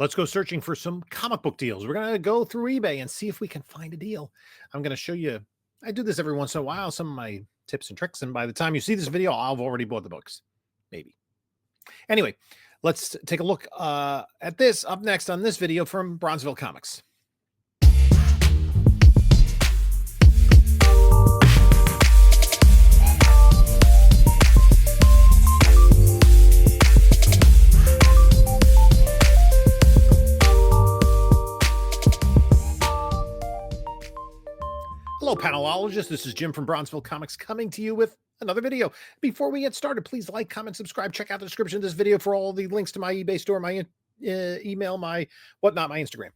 Let's go searching for some comic book deals. We're going to go through eBay and see if we can find a deal. I'm going to show you, I do this every once in a while, some of my tips and tricks. And by the time you see this video, I've already bought the books. Maybe. Anyway, let's take a look at this up next on this video from Bronzeville Comics. Hello, panelologists. This is Jim from Bronzeville Comics coming to you with another video. Before we get started, please like, comment, subscribe. Check out the description of this video for all the links to my eBay store, my email, my whatnot, my Instagram.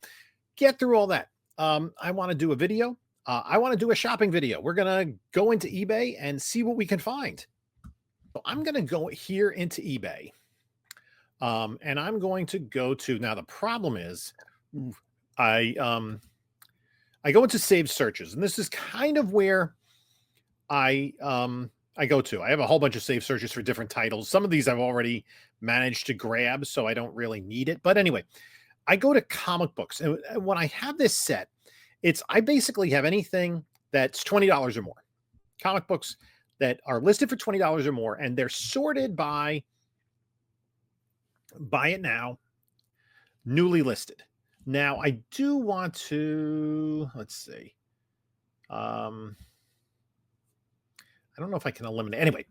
Get through all that. I want to do a video. I want to do a shopping video. We're going to go into eBay and see what we can find. So I'm going to go here into eBay. And I'm going to go to, now the problem is I go into saved searches, and this is kind of where I go to. I have a whole bunch of saved searches for different titles. Some of these I've already managed to grab, so I don't really need it. But anyway, I go to comic books, and when I have this set, I basically have anything that's $20 or more. Comic books that are listed for $20 or more, and they're sorted by buy it now, newly listed. Now, I do want to, let's see. I don't know if I can eliminate. Anyway,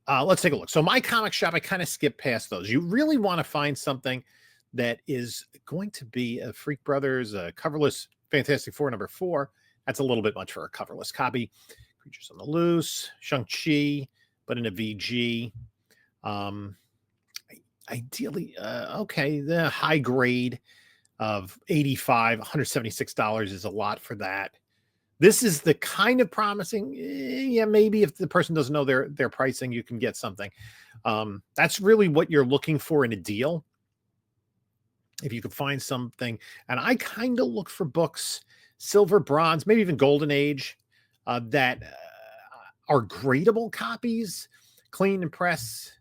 let's take a look. So my comic shop, I kind of skip past those. You really want to find something that is going to be a Freak Brothers, a coverless Fantastic Four #4. That's a little bit much for a coverless copy. Creatures on the Loose, Shang-Chi, but in a VG. Ideally, okay, the high grade of $85, $176 is a lot for that. This is the kind of promising, yeah, maybe if the person doesn't know their pricing, you can get something. That's really what you're looking for in a deal. If you could find something, and I kind of look for books, silver, bronze, maybe even golden age, that are gradable copies, clean and press,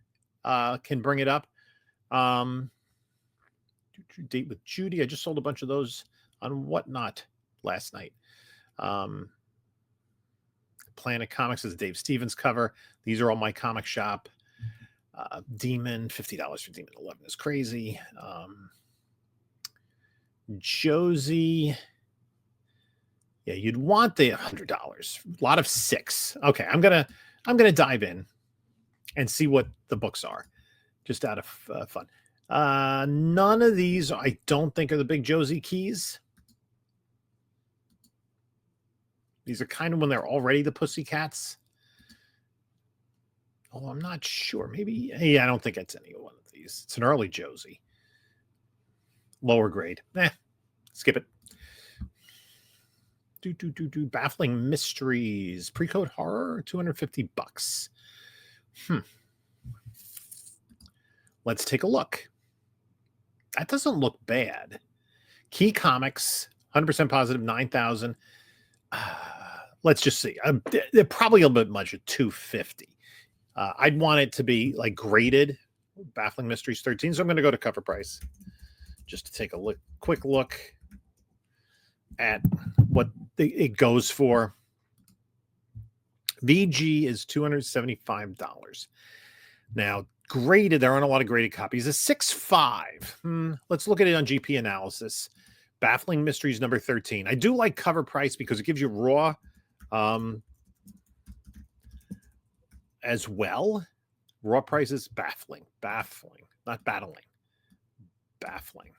can bring it up. Date with Judy. I just sold a bunch of those on Whatnot last night. Planet Comics is Dave Stevens cover. These are all my comic shop. Demon, $50 for Demon 11 is crazy. Josie. Yeah, you'd want the $100. A lot of 6. Okay, I'm gonna dive in and see what the books are, just out of fun. None of these, I don't think, are the big Josie keys. These are kind of when they're already the Pussycats. Oh, I'm not sure. Maybe, yeah, I don't think it's any one of these. It's an early Josie. Lower grade. Skip it. Baffling Mysteries. Pre-code horror, $250. Let's take a look. That doesn't look bad. Key Comics, 100% positive, 9,000. Let's just see. They're probably a little bit much at $250. I'd want it to be like graded. Baffling Mysteries 13. So I'm going to go to cover price just to take a quick look at what it goes for. VG is $275. Now, graded, there aren't a lot of graded copies. A 6.5. Let's look at it on GP analysis. Baffling Mysteries number 13. I do like cover price because it gives you raw as well. Raw price is baffling, not battling, baffling.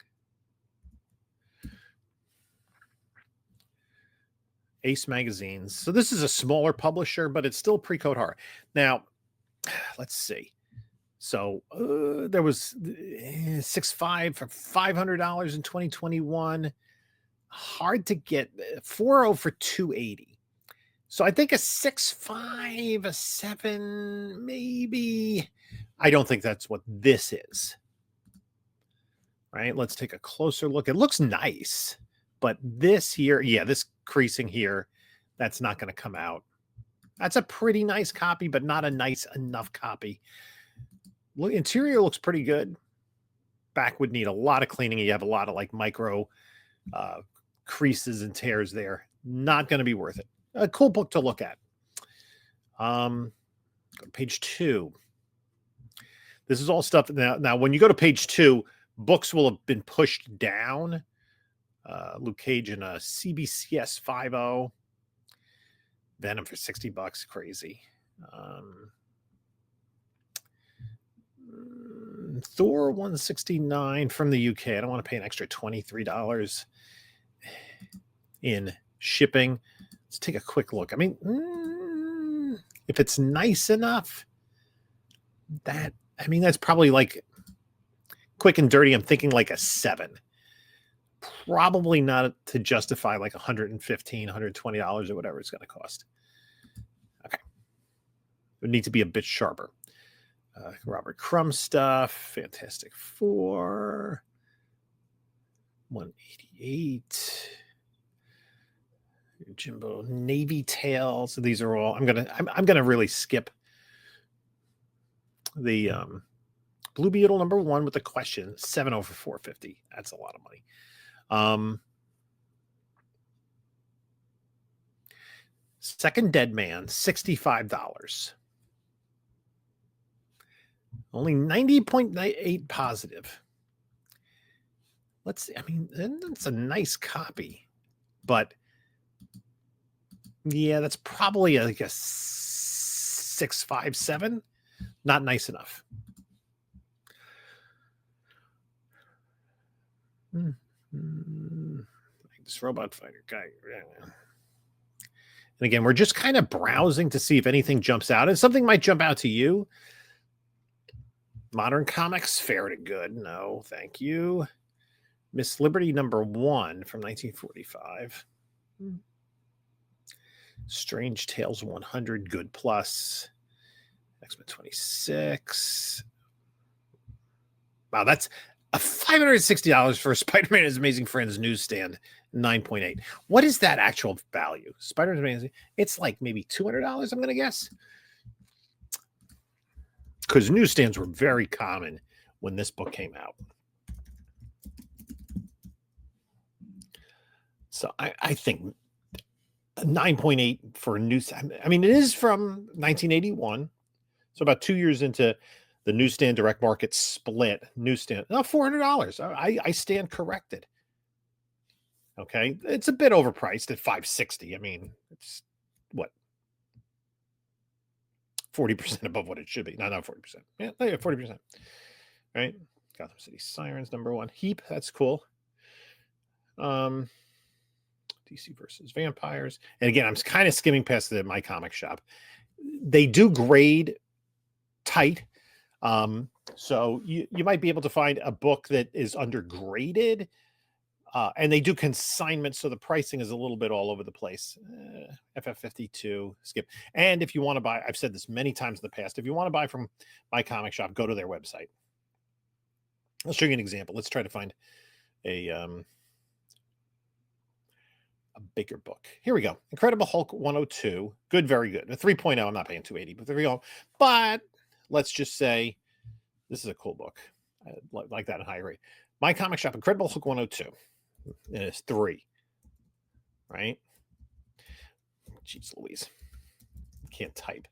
Ace Magazines. So this is a smaller publisher, but it's still pre-code horror. Now, let's see. So there was 6.5 for $500 in 2021. Hard to get. 4.0 for $280. So I think a 6.5, a 7, maybe. I don't think that's what this is. Right? Let's take a closer look. It looks nice, but this here, yeah, this creasing here, that's not going to come out. That's a pretty nice copy, but not a nice enough copy. Interior looks pretty good. back would need a lot of cleaning. You have a lot of like micro creases and tears there. Not going to be worth it. A cool book to look at. Go to page 2. This is all stuff. Now, when you go to page 2, books will have been pushed down. Luke Cage and a CBCS 5.0. Venom for $60. Crazy. Thor 169 from the UK. I don't want to pay an extra $23 in shipping. Let's take a quick look. I mean, if it's nice enough, that's probably like quick and dirty. I'm thinking like a 7. Probably not to justify like $115, $120 or whatever it's going to cost. Okay. It would need to be a bit sharper. Robert Crumb stuff. Fantastic Four. 188. Jimbo Navy Tale. So these are all. I'm gonna really skip the Blue Beetle #1 with the question. 7 over 450. That's a lot of money. Second Dead Man, $65. Only 90.8 positive. Let's see. I mean, that's a nice copy, but yeah, that's probably like a 6.57. Not nice enough. This robot fighter guy. And again, we're just kind of browsing to see if anything jumps out, and something might jump out to you. Modern Comics, fair to good. No, thank you. Miss Liberty #1 from 1945. Strange Tales 100, good plus. X-Men 26. Wow, that's a $560 for Spider-Man and His Amazing Friends newsstand, 9.8. What is that actual value? Spider-Man Amazing. It's like maybe $200, I'm going to guess. Because newsstands were very common when this book came out. So I think 9.8 for a newsstand. I mean, it is from 1981. So about 2 years into the newsstand direct market split. Newsstand, $400. I stand corrected. Okay. It's a bit overpriced at $560. I mean, it's what? 40% above what it should be. Not 40%. Yeah, 40%. Right? Gotham City Sirens #1. Heap, that's cool. DC versus Vampires. And again, I'm kind of skimming past My Comic Shop. They do grade tight. So you might be able to find a book that is undergraded. And they do consignment, so the pricing is a little bit all over the place. FF52, skip. And if you want to buy, I've said this many times in the past, if you want to buy from My Comic Shop, go to their website. I'll show you an example. Let's try to find a bigger book. Here we go. Incredible Hulk 102. Good, very good. A 3.0. I'm not paying $280, but there we go. But let's just say this is a cool book. I like that in high rate. My Comic Shop, Incredible Hulk 102. And it's 3. Right? Jeez Louise. Can't type.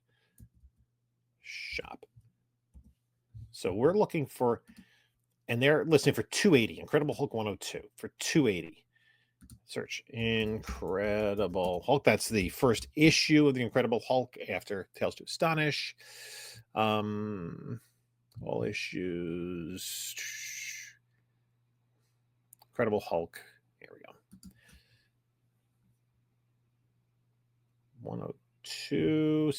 Shop. So we're looking for, and they're listing for $280. Incredible Hulk 102 for $280. Search Incredible Hulk. That's the first issue of the Incredible Hulk after Tales to Astonish. All issues. Incredible Hulk. Here we go. 102.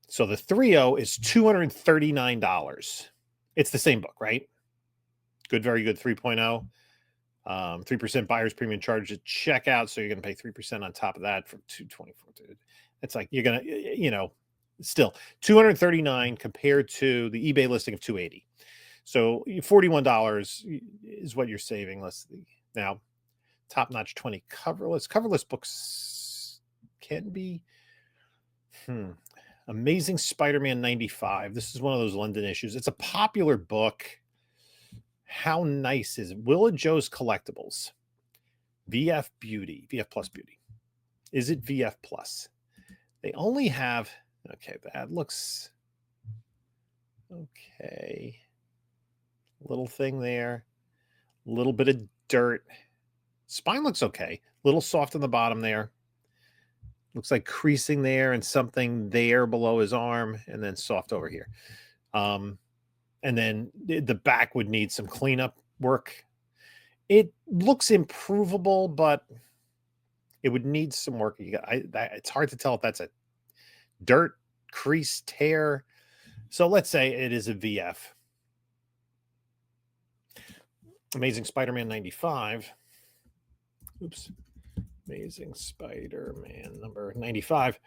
So the 3.0 is $239. It's the same book, right? Good, very good. 3.0. 3% buyer's premium charge at checkout. So you're going to pay 3% on top of that for $224. It's like you're going to, still $239 compared to the eBay listing of $280. So $41 is what you're saving. Now, top-notch 20 coverless. Coverless books can be. Amazing Spider-Man 95. This is one of those London issues. It's a popular book. How nice is it? Willa Joe's Collectibles. VF Beauty. VF Plus Beauty. Is it VF Plus? They only have, okay, that looks okay. Little thing there. A little bit of dirt. Spine looks okay. A little soft on the bottom there. Looks like creasing there and something there below his arm, and then soft over here. And then the back would need some cleanup work. It looks improvable, but it would need some work. It's hard to tell if that's a dirt, crease, tear. So let's say it is a VF. Amazing Spider-Man 95. Oops. Amazing Spider-Man number 95.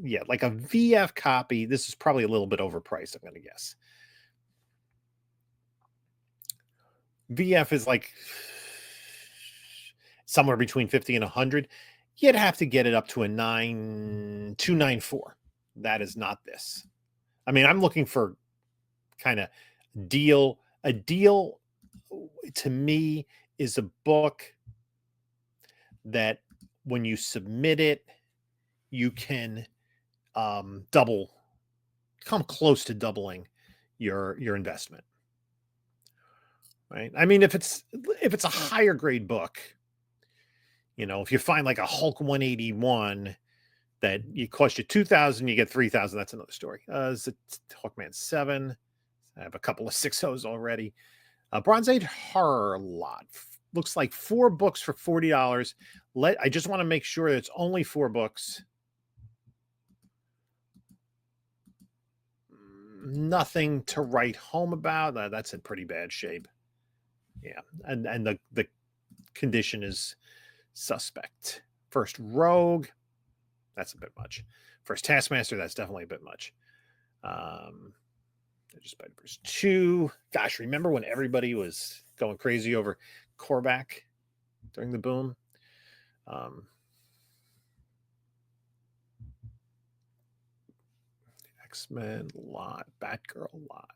Yeah, like a VF copy. This is probably a little bit overpriced, I'm going to guess. VF is like somewhere between 50 and 100. You'd have to get it up to a 294. That is not this. I mean, I'm looking for kind of deal. A deal to me is a book that when you submit it, you can come close to doubling your investment. Right? I mean, if it's a higher grade book, you know, if you find like a Hulk 181 that you cost you 2,000, you get 3,000. That's another story. Is it Hawkman 7? I have a couple of 6.0s already. Bronze Age Horror Lot. Looks like 4 books for $40. I just want to make sure that it's only 4 books. Nothing to write home about. That's in pretty bad shape. Yeah, and the condition is suspect. First Rogue, that's a bit much. First Taskmaster, that's definitely a bit much. Just by verse 2. Gosh, remember when everybody was going crazy over Korvac during the boom? X-Men lot, Batgirl lot,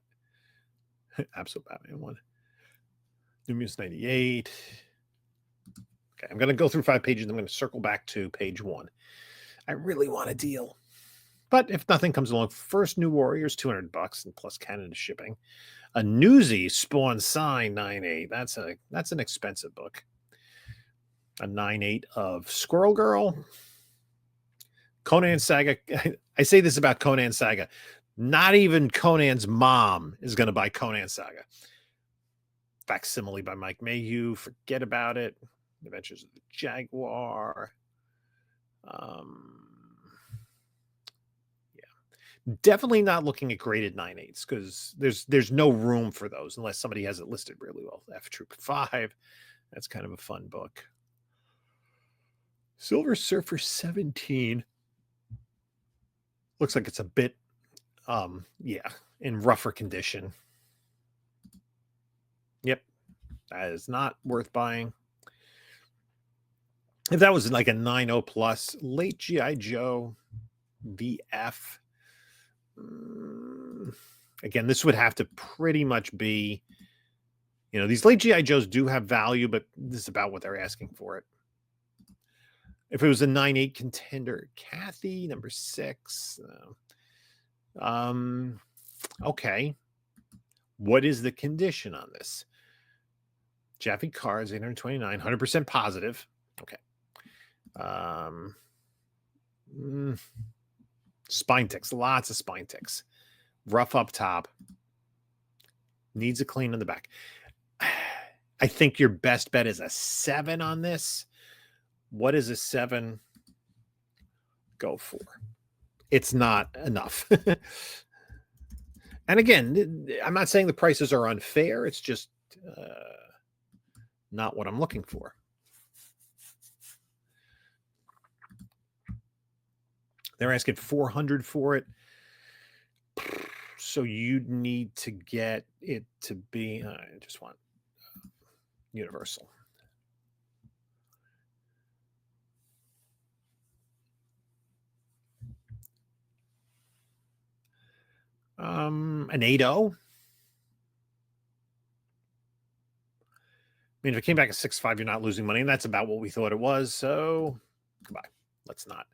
Absolute Batman 1, New Mutants 98. Okay, I'm going to go through 5 pages. I'm going to circle back to page 1. I really want a deal. But if nothing comes along, first New Warriors, $200 and plus Canada shipping. A Newsy Spawn Sign 9.8. That's an expensive book. A 9.8 of Squirrel Girl. Conan Saga. I say this about Conan Saga. Not even Conan's mom is going to buy Conan Saga. Facsimile by Mike Mayhew. Forget about it. Adventures of the Jaguar. Definitely not looking at graded 9.8s because there's no room for those unless somebody has it listed really well. F Troop 5. That's kind of a fun book. Silver Surfer 17. Looks like it's a bit in rougher condition. Yep. That is not worth buying. If that was like a 9.0 plus, late G.I. Joe VF. Again, this would have to pretty much be, you know, these late G.I. Joes do have value, but this is about what they're asking for it. If it was a 9.8 contender, Kathy, number 6. Okay. What is the condition on this? Jaffe Cards, 829, 100% positive. Okay. Spine ticks, lots of spine ticks. Rough up top. Needs a clean on the back. I think your best bet is a 7 on this. What is a 7? Go for. It's not enough. And again, I'm not saying the prices are unfair. It's just not what I'm looking for. They're asking $400 for it. So you'd need to get it to be, I just want Universal. An 8.0. I mean, if it came back at 6.5, you're not losing money, and that's about what we thought it was. So, goodbye. Let's not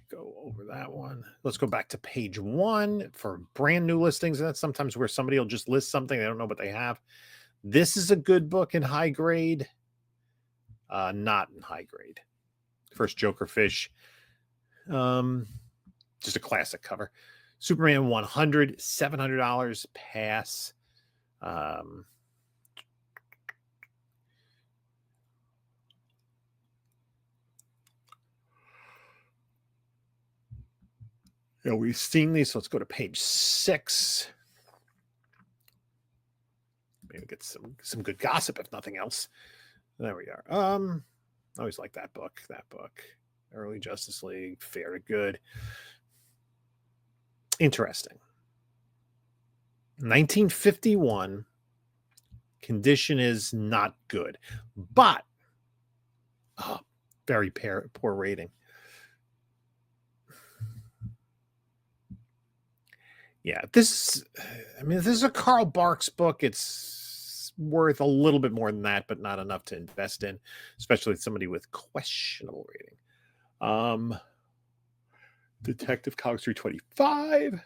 go over that one. Let's go back to page 1 for brand new listings. And that's sometimes where somebody will just list something. They don't know what they have. This is a good book in high grade. Not in high grade. First Joker Fish. Just a classic cover. Superman 100, $700 pass. We've seen these, so let's go to page 6. Maybe get some good gossip, if nothing else. There we are. I always like that book. Early Justice League, fair to good. Interesting. 1951. Condition is not good, but very poor rating. Yeah, this is a Karl Barks book. It's worth a little bit more than that, but not enough to invest in, especially somebody with questionable rating. Detective Comics 325.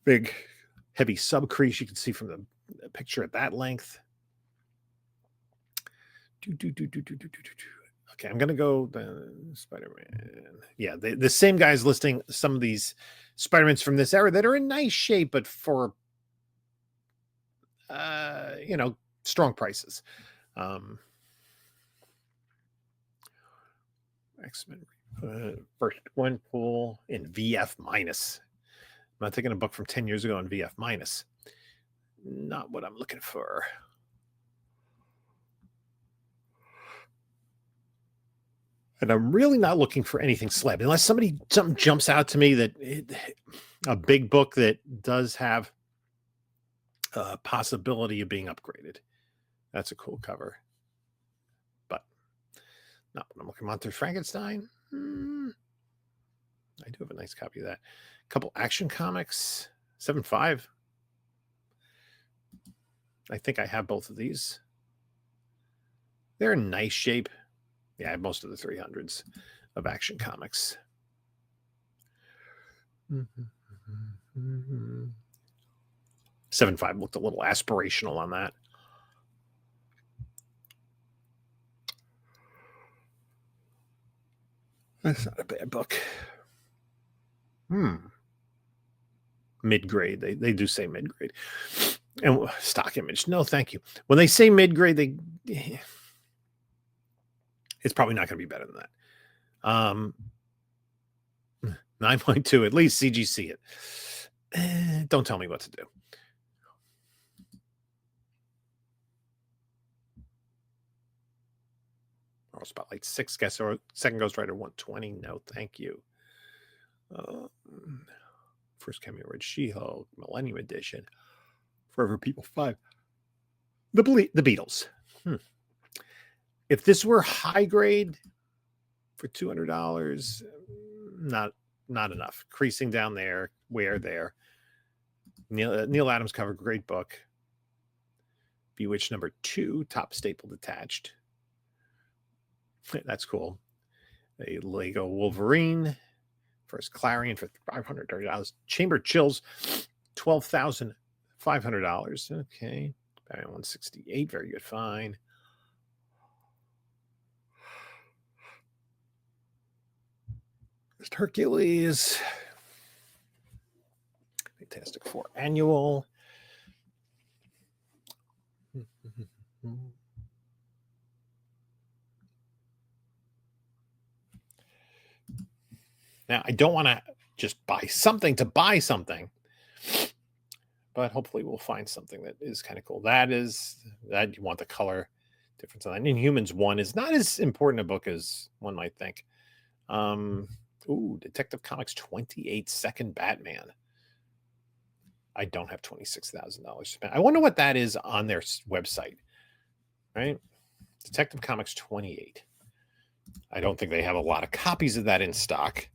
Big, heavy subcrease. You can see from the picture at that length. Okay, I'm going to go Spider-Man. Yeah, the same guy's listing some of these Spider-Mans from this era that are in nice shape, but for, strong prices. X-Men first Gwenpool in VF minus. I'm not taking a book from 10 years ago in VF minus. Not what I'm looking for. And I'm really not looking for anything slab, unless something jumps out to me that a big book that does have a possibility of being upgraded. That's a cool cover, but not what I'm looking. Monster Frankenstein. I do have a nice copy of that. A couple Action Comics, 7.5. I think I have both of these. They're in nice shape. Yeah, I have most of the 300s of Action Comics. 7.5 looked a little aspirational on that. That's not a bad book. Mid-grade. They do say mid-grade. And stock image. No, thank you. When they say mid-grade, it's probably not going to be better than that. 9.2, at least CGC it. Don't tell me what to do. Oh, Spotlight 6, second Ghost Rider 120. No, thank you. First Cameo Red She-Hulk, Millennium Edition, Forever People 5. The Beatles. If this were high grade for $200, not enough. Creasing down there, wear there. Neil Adams cover, great book. Bewitched number 2, top staple detached. That's cool. A Lego Wolverine. First Clarion for $530. Chamber Chills, $12,500. Okay. Batman 168, very good find. Hercules. Fantastic Four annual. Now, I don't want to just buy something to buy something, but hopefully we'll find something that is kind of cool. That you want the color difference on that. Inhumans 1 is not as important a book as one might think. Detective Comics 28, second Batman. I don't have $26,000 spent. I wonder what that is on their website, right? Detective Comics 28. I don't think they have a lot of copies of that in stock.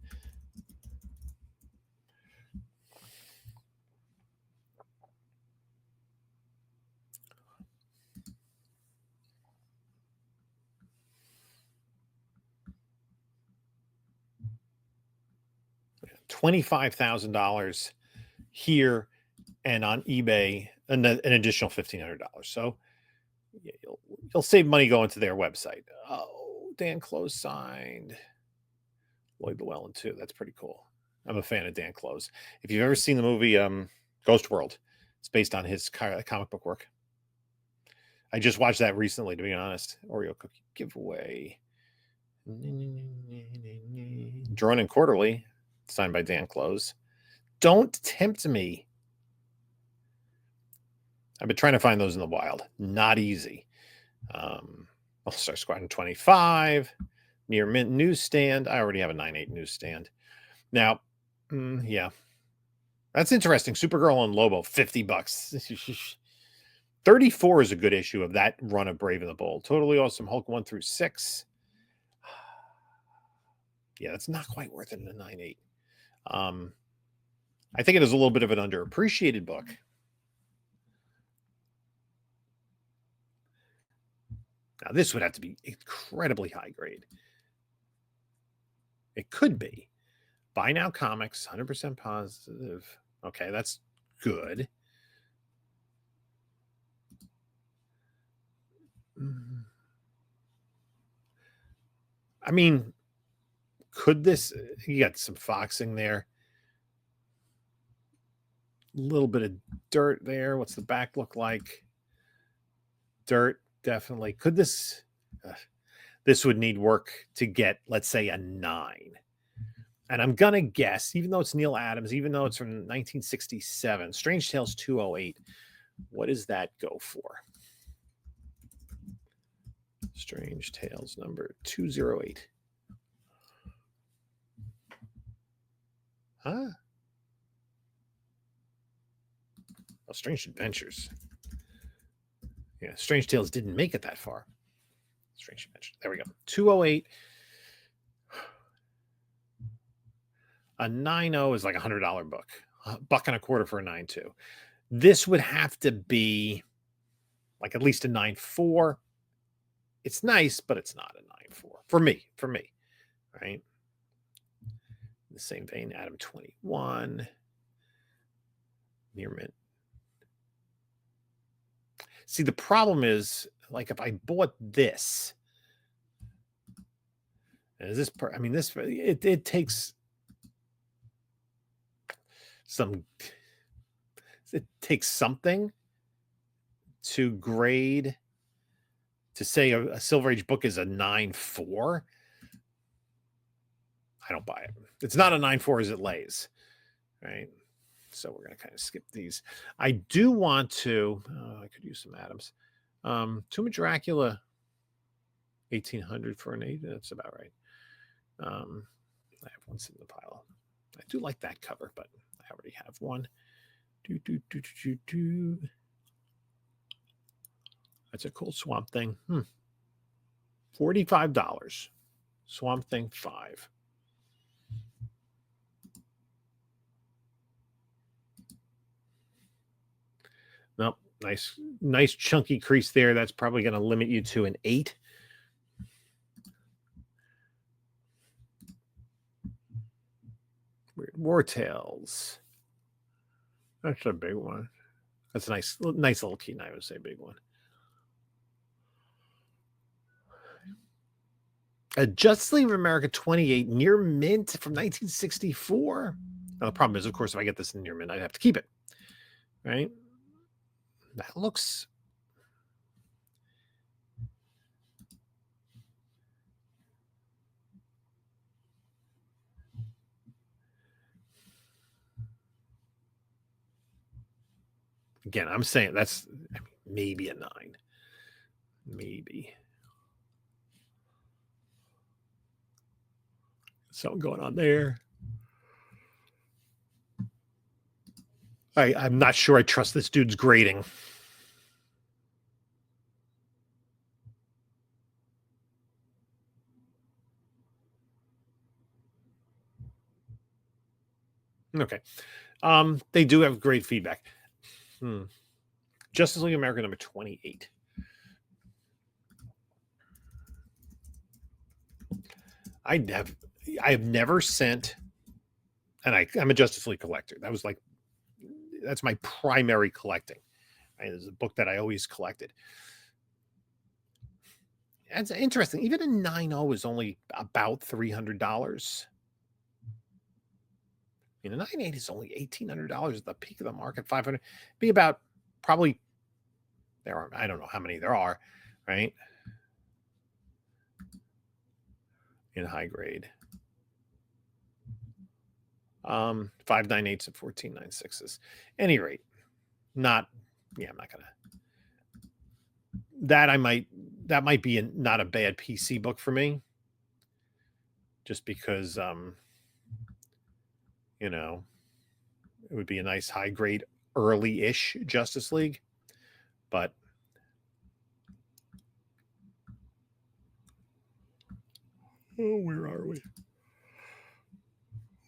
$25,000 here, and on eBay an additional $1,500. So you'll save money going to their website. Oh, Dan Close signed Lloyd Llewellyn too. That's pretty cool. I'm a fan of Dan Close. If you've ever seen the movie Ghost World, it's based on his comic book work. I just watched that recently, to be honest. Oreo cookie giveaway. Drawn and Quarterly, signed by Dan Close. Don't tempt me. I've been trying to find those in the wild. Not easy. All-Star Squadron 25. Near Mint newsstand. I already have a 9.8 newsstand. Now, yeah. That's interesting. Supergirl and Lobo, $50. 34 is a good issue of that run of Brave and the Bold. Totally Awesome Hulk 1 through 6. Yeah, that's not quite worth it in a 9.8. I think it is a little bit of an underappreciated book. Now, this would have to be incredibly high grade. It could be. Buy Now Comics, 100% positive. Okay, that's good. I mean, could this... You got some foxing there. A little bit of dirt there. What's the back look like? Dirt, definitely. Could this... this would need work to get, let's say, a 9. And I'm going to guess, even though it's Neil Adams, even though it's from 1967, Strange Tales 208, what does that go for? Strange Tales number 208. Huh? Oh, Strange Adventures. Yeah, Strange Tales didn't make it that far. Strange Adventures. There we go. 208. A 9.0 is like a $100 book. $1.25 for a 9.2. This would have to be like at least a 9.4. It's nice, but it's not a 9.4 for me. Right? In the same vein, Adam 21. Near Mint. See, the problem is, like, if I bought this, is this? I mean, this it takes some. It takes something to grade. To say a Silver Age book is a 9.4, I don't buy it. It's not a 9.4 as it lays, right? So we're going to kind of skip these. I do want to, I could use some Adams. Tomb of Dracula, 1800 for an 8. That's about right. I have one sitting in the pile. I do like that cover, but I already have one. That's a cool Swamp Thing. $45. Swamp Thing 5. Nope. Nice chunky crease there. That's probably going to limit you to an 8. Weird War Tales. That's a big one. That's a nice little key. I would say big one. Justice League of America 28 Near Mint from 1964. Now, the problem is, of course, if I get this in Near Mint, I'd have to keep it. Right? That looks... Again, I'm saying that's maybe a 9. Maybe. Something going on there. I'm not sure I trust this dude's grading. Okay. They do have great feedback. Justice League America number 28. I have never sent and I'm a Justice League collector. That's my primary collecting. Right? It's a book that I always collected. It's interesting. Even a 9.0 is only about $300. A 9.8 is only $1,800 at the peak of the market. 500 be about probably I don't know how many there are, right? In high grade. 5.98s and 14.96s. Any rate, I'm not gonna. That might be not a bad PC book for me. Just because it would be a nice high grade early-ish Justice League. But where are we?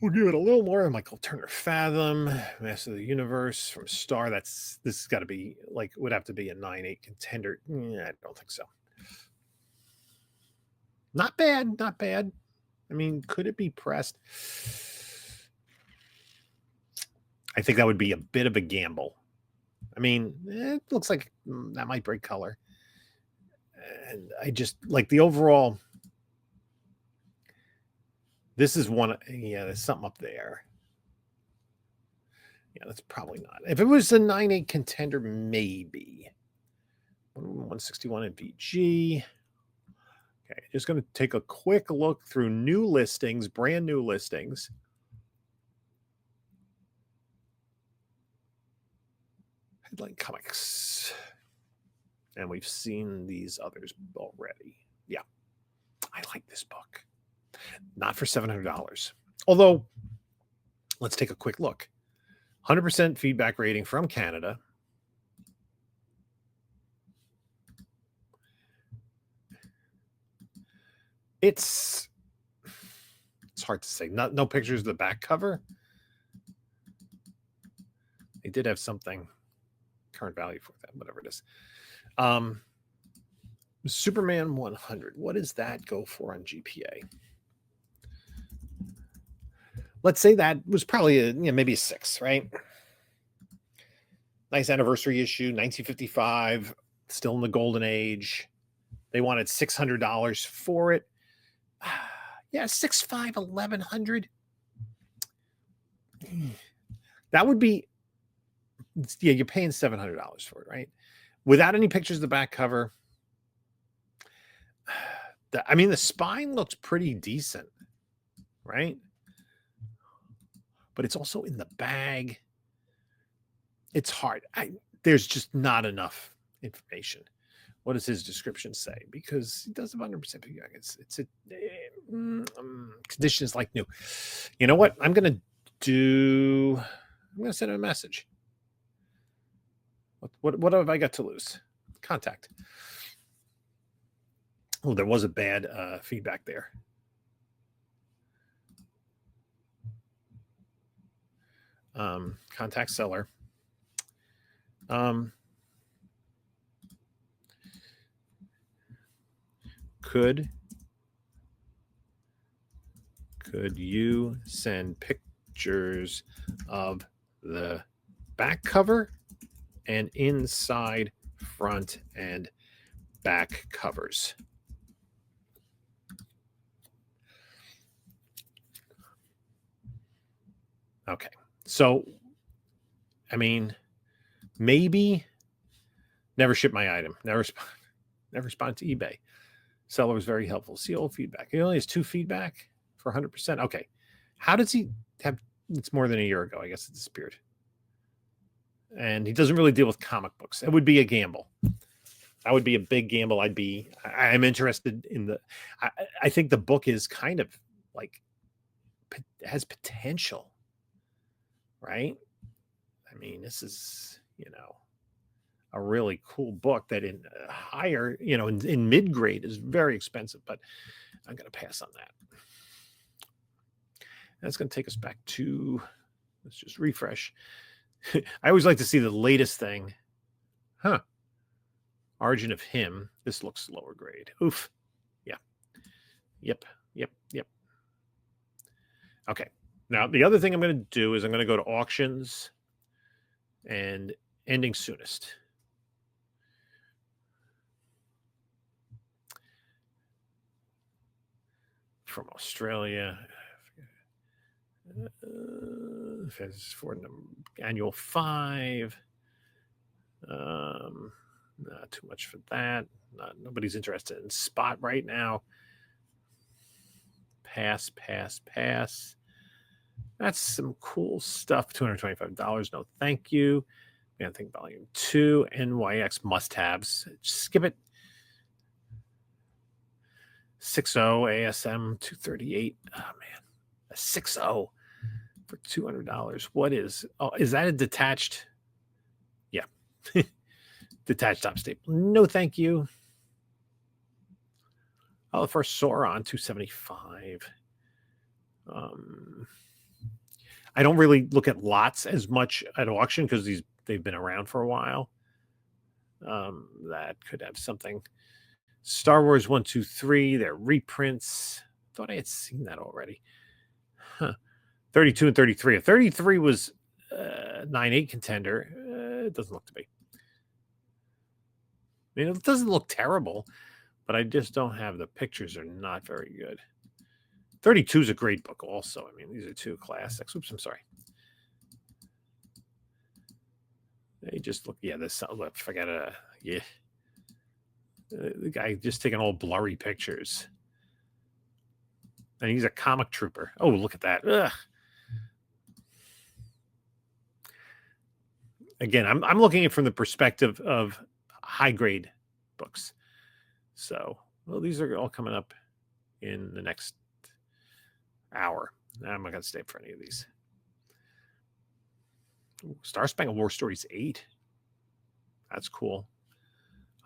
We'll give it a little more. Michael Turner Fathom, Master of the Universe from Star. This has got to be would have to be a 9.8 contender. I don't think so. Not bad, not bad. I mean, could it be pressed? I think that would be a bit of a gamble. I mean, it looks like that might break color. And I just like the overall. This is one. Yeah, there's something up there. Yeah, that's probably not. If it was a 9.8 contender, maybe. 161 in VG. Okay, just going to take a quick look through new listings, brand new listings. Headline Comics. And we've seen these others already. Yeah, I like this book. Not for $700. Although, let's take a quick look. 100% feedback rating from Canada. It's hard to say. No pictures of the back cover. They did have something current value for that, whatever it is. Superman 100. What does that go for on GPA? Let's say that was probably maybe a 6, right? Nice anniversary issue, 1955, still in the golden age. They wanted $600 for it. Yeah, 6.5, 1,100. That would be, you're paying $700 for it, right? Without any pictures of the back cover. The spine looks pretty decent, right? But it's also in the bag. It's hard. There's just not enough information. What does his description say? Because he does have 100% feedback. It's a condition is like new. You know what? I'm gonna send him a message. What have I got to lose? Contact. Oh, there was a bad feedback there. Contact seller. Could you send pictures of the back cover and inside, front, and back covers? Okay. So, maybe never ship my item. Never respond to eBay. Seller was very helpful. See old feedback. He only has 2 feedback for 100%. Okay. How does he have? It's more than a year ago. I guess it disappeared. And he doesn't really deal with comic books. It would be a gamble. That would be a big gamble. I'm interested in I think the book is kind of has potential, right? This is, a really cool book that in higher, in mid-grade is very expensive, but I'm going to pass on that. That's going to take us back to, let's just refresh. I always like to see the latest thing. Origin of Him. This looks lower grade. Oof. Yeah. Yep. Okay. Now, the other thing I'm going to do is I'm going to go to auctions and ending soonest. From Australia. For annual 5. Not too much for that. Nobody's interested in spot right now. Pass. That's some cool stuff. $225. No, thank you. Man, think volume 2. NYX must-haves. Skip it. 60 ASM 238. Oh man, a 60 for $200. What is? Oh, is that a detached? Yeah, detached top staple. No, thank you. Oh, the first Sauron 275. I don't really look at lots as much at auction because they've been around for a while. That could have something. Star Wars 1, 2, 3. They're reprints. Thought I had seen that already. Huh. 32 and 33. If 33 was 9-8 contender, it doesn't look to be. I mean, it doesn't look terrible, but I just don't have the pictures are not very good. 32 is a great book also. I mean, these are 2 classics. Oops, I'm sorry. They just look, yeah, this, forget it. Yeah. The guy just taking all blurry pictures. And he's a comic trooper. Oh, look at that. Ugh. Again, I'm looking at it from the perspective of high grade books. So, well, these are all coming up in the next hour. I'm not going to stay for any of these. Star Spangled War Stories 8. That's cool.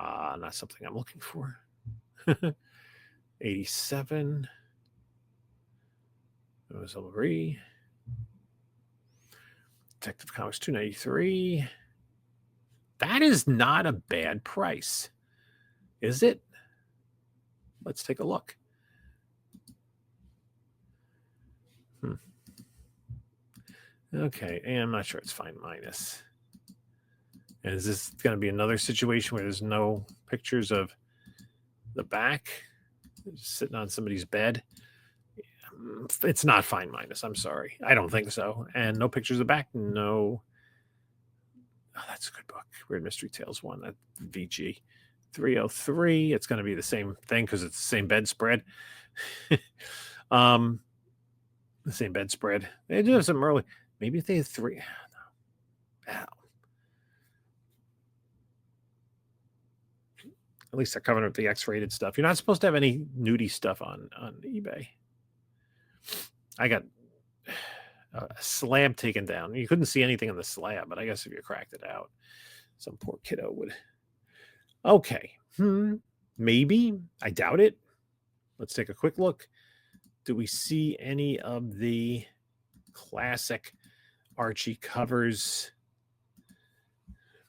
Not something I'm looking for. 87. Marie. Detective Comics 293. That is not a bad price, is it? Let's take a look. Okay, and I'm not sure it's fine minus. And is this going to be another situation where there's no pictures of the back? Just sitting on somebody's bed? It's not fine minus. I'm sorry. I don't think so. And no pictures of the back? No. Oh, that's a good book. Weird Mystery Tales 1. That VG 303. It's going to be the same thing because it's the same bedspread. The same bedspread. They do have some early. Maybe if they had 3. No. Ow. At least they're covering up the X-rated stuff. You're not supposed to have any nudie stuff on eBay. I got a slab taken down. You couldn't see anything on the slab, but I guess if you cracked it out, some poor kiddo would. Okay. Maybe. I doubt it. Let's take a quick look. Do we see any of the classic Archie covers?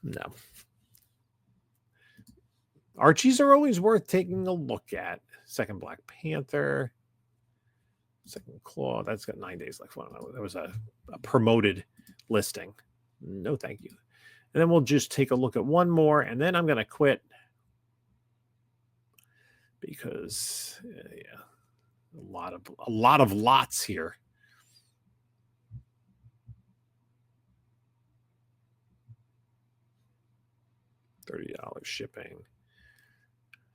No. Archies are always worth taking a look at. Second Black Panther. Second Claw. That's got 9 days left. That was a promoted listing. No, thank you. And then we'll just take a look at one more, and then I'm going to quit because yeah, a lot of lots here. $30 shipping.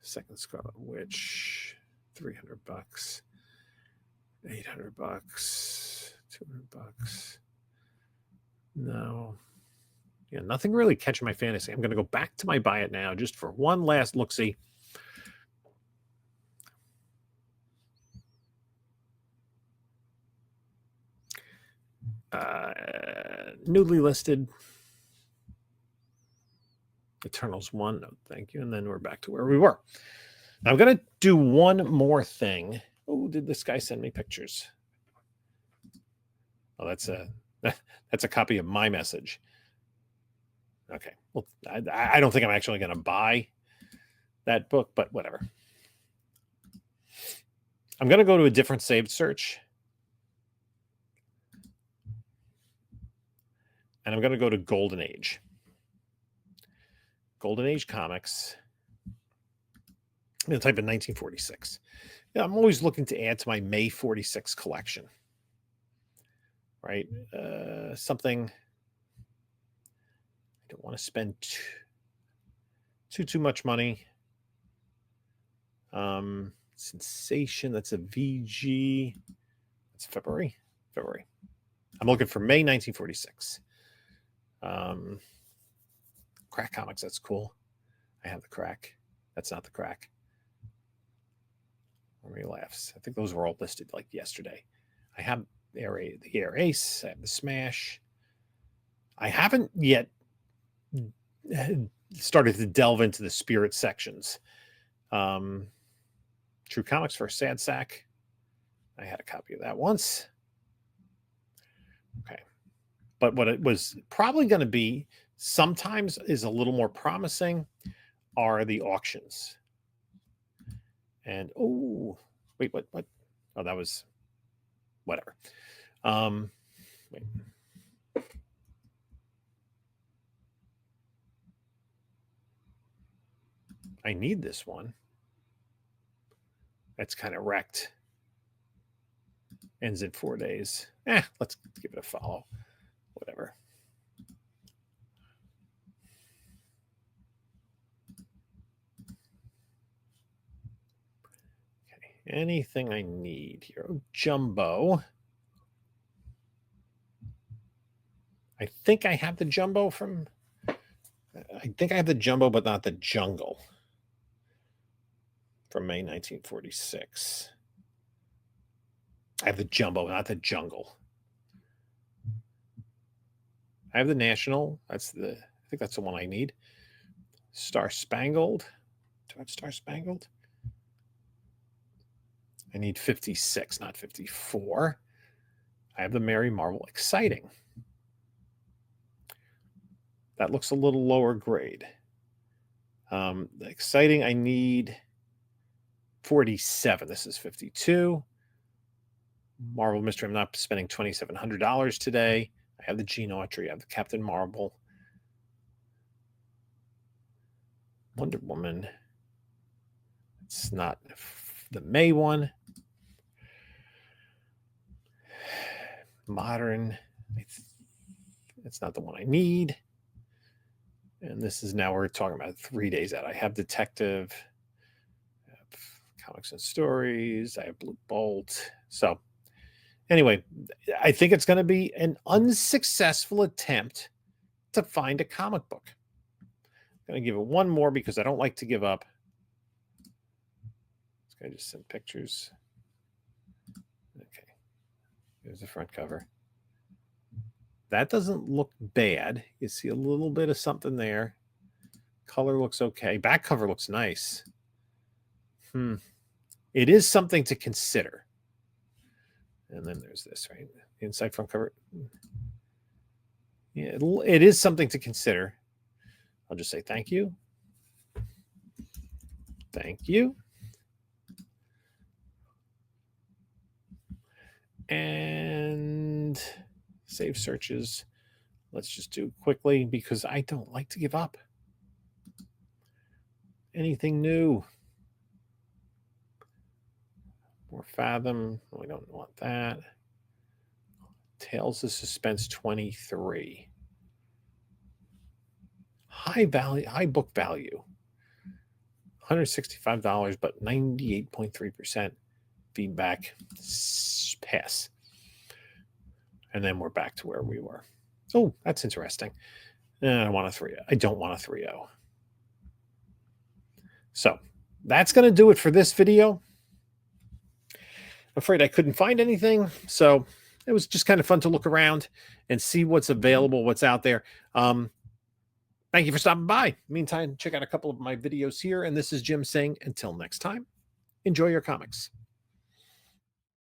Second Scarlet Witch, $300. $800, $200. No. Yeah, nothing really catching my fantasy. I'm going to go back to my buy it now just for one last look-see. Newly listed. Eternals 1. No, thank you. And then we're back to where we were. Now I'm going to do one more thing. Oh, did this guy send me pictures? Oh, that's a copy of my message. Okay. Well, I don't think I'm actually going to buy that book, but whatever. I'm going to go to a different saved search. And I'm going to go to Golden Age. Golden Age Comics. I'm going to type in 1946. Yeah, I'm always looking to add to my May 46 collection. Right? Something I don't want to spend too much money. Sensation, that's a VG. It's February. I'm looking for May 1946. Crack Comics, that's cool. I have the Crack. That's not the Crack. Memory Laughs. I think those were all listed like yesterday. I have the Air Ace. I have the Smash. I haven't yet started to delve into the Spirit sections. True Comics for a Sad Sack. I had a copy of that once. Okay. But what it was probably going to be sometimes is a little more promising are the auctions. And, oh, wait, what? Oh, that was whatever. Wait. I need this one. That's kind of wrecked. Ends in 4 days. Let's give it a follow. Whatever. Okay. Anything I need here? Oh, Jumbo. I think I have the Jumbo from... I think I have the Jumbo, but not the Jungle. From May 1946. I have the Jumbo, not the Jungle. I have the National. I think that's the one I need. Star Spangled. Do I have Star Spangled? I need 56, not 54. I have the Mary Marvel Exciting. That looks a little lower grade. The Exciting, I need 47. This is 52. Marvel Mystery, I'm not spending $2,700 today. I have the Gene Autry. I have the Captain Marvel. Wonder Woman. It's not the May one. Modern. It's not the one I need. And this is now we're talking about 3 days out. I have Detective. I have Comics and Stories. I have Blue Bolt. So anyway, I think it's going to be an unsuccessful attempt to find a comic book. I'm going to give it one more because I don't like to give up. This guy just sent pictures. Okay. Here's the front cover. That doesn't look bad. You see a little bit of something there. Color looks okay. Back cover looks nice. It is something to consider. And then there's this, right? Inside front cover. Yeah, it is something to consider. I'll just say thank you. Thank you. And save searches. Let's just do quickly because I don't like to give up. Anything new? More Fathom. We don't want that. Tales of Suspense 23. High book value. $165, but 98.3% feedback. Pass. And then we're back to where we were. Oh, that's interesting. I want a 3. I don't want a 3.0. So that's going to do it for this video. I'm afraid I couldn't find anything. So it was just kind of fun to look around and see what's available, what's out there. Thank you for stopping by. Meantime, check out a couple of my videos here. And this is Jim saying, until next time, enjoy your comics.